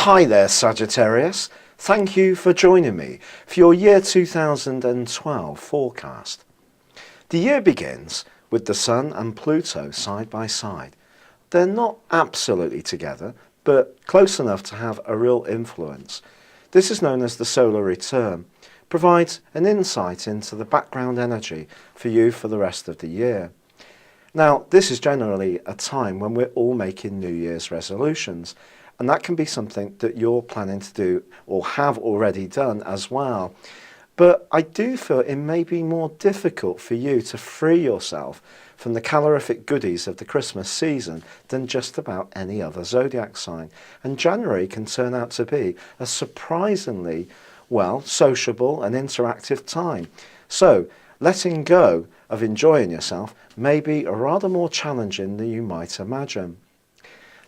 Hi there, Sagittarius. Thank you for joining me for your year 2012 forecast. The year begins with the Sun and Pluto side by side. They're not absolutely together, but close enough to have a real influence. This is known as the solar return, provides an insight into the background energy for you for the rest of the year. Now, this is generally a time when we're all making New Year's resolutions, and that can be something that you're planning to do or have already done as well. But I do feel it may be more difficult for you to free yourself from the calorific goodies of the Christmas season than just about any other zodiac sign. And January can turn out to be a surprisingly, sociable and interactive time. So letting go of enjoying yourself may be rather more challenging than you might imagine.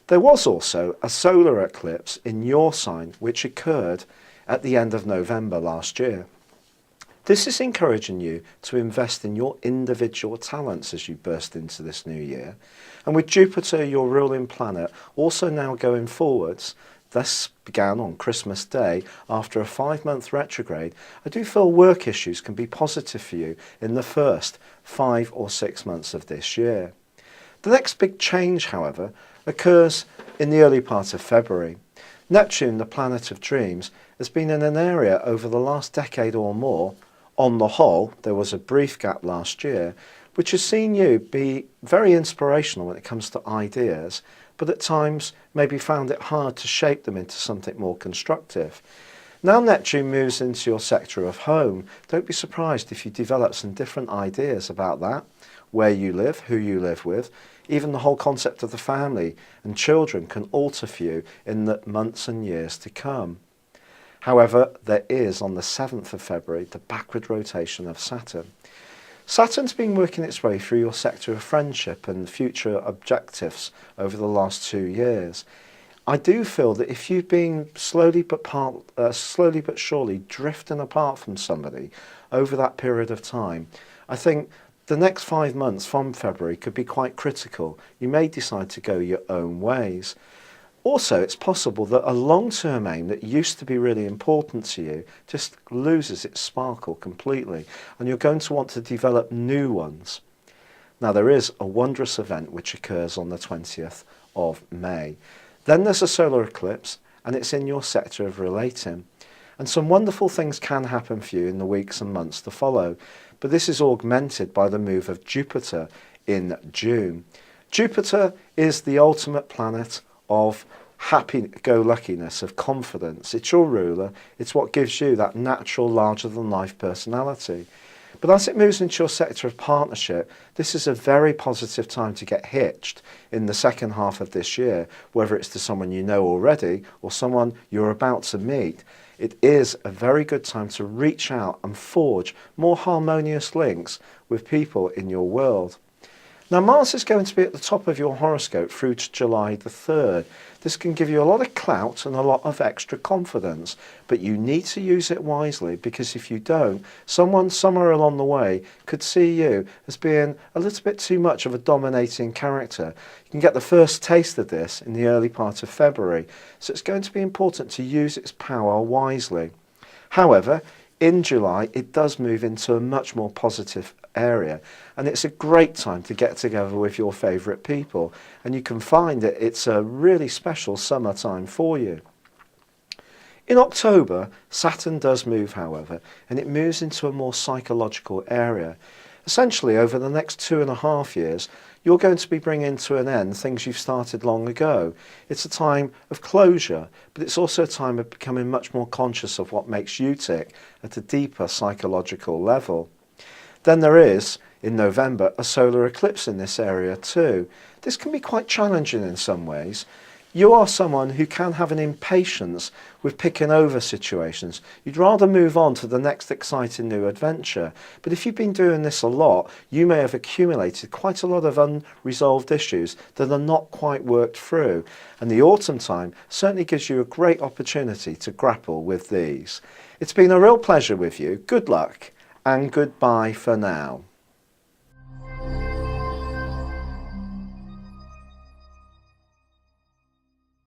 There was also a solar eclipse in your sign which occurred at the end of November last year. This is encouraging you to invest in your individual talents as you burst into this new year. And with Jupiter, your ruling planet, also now going forwards, this began on Christmas Day after a 5-month retrograde, I do feel work issues can be positive for you in the first 5 or 6 months of this year. The next big change, however, occurs in the early part of February. Neptune, the planet of dreams, has been in an area over the last decade or more. On the whole, there was a brief gap last year, which has seen you be very inspirational when it comes to ideas, but at times maybe found it hard to shape them into something more constructive. Now Neptune moves into your sector of home, don't be surprised if you develop some different ideas about that, where you live, who you live with, even the whole concept of the family and children can alter for you in the months and years to come. However, there is on the 7th of February the backward rotation of Saturn. Saturn's been working its way through your sector of friendship and future objectives over the last 2 years. I do feel that if you've been slowly but surely drifting apart from somebody over that period of time, I think the next 5 months from February could be quite critical. You may decide to go your own ways. Also, it's possible that a long-term aim that used to be really important to you just loses its sparkle completely, and you're going to want to develop new ones. Now, there is a wondrous event which occurs on the 20th of May. Then there's a solar eclipse, and it's in your sector of relating. And some wonderful things can happen for you in the weeks and months to follow, but this is augmented by the move of Jupiter in June. Jupiter is the ultimate planet of happy-go-luckiness, of confidence. It's your ruler. It's what gives you that natural, larger-than-life personality. But as it moves into your sector of partnership, this is a very positive time to get hitched in the second half of this year, whether it's to someone you know already or someone you're about to meet. It is a very good time to reach out and forge more harmonious links with people in your world. Now, Mars is going to be at the top of your horoscope through to July the 3rd. This can give you a lot of clout and a lot of extra confidence, but you need to use it wisely, because if you don't, someone somewhere along the way could see you as being a little bit too much of a dominating character. You can get the first taste of this in the early part of February, so it's going to be important to use its power wisely. However, in July, it does move into a much more positive area, and it's a great time to get together with your favourite people, and you can find that it's a really special summertime for you. In October, Saturn does move, however, and it moves into a more psychological area. Essentially, over the next 2.5 years, you're going to be bringing to an end things you've started long ago. It's a time of closure, but it's also a time of becoming much more conscious of what makes you tick at a deeper psychological level. Then there is, in November, a solar eclipse in this area too. This can be quite challenging in some ways. You are someone who can have an impatience with picking over situations. You'd rather move on to the next exciting new adventure. But if you've been doing this a lot, you may have accumulated quite a lot of unresolved issues that are not quite worked through. And the autumn time certainly gives you a great opportunity to grapple with these. It's been a real pleasure with you. Good luck and goodbye for now.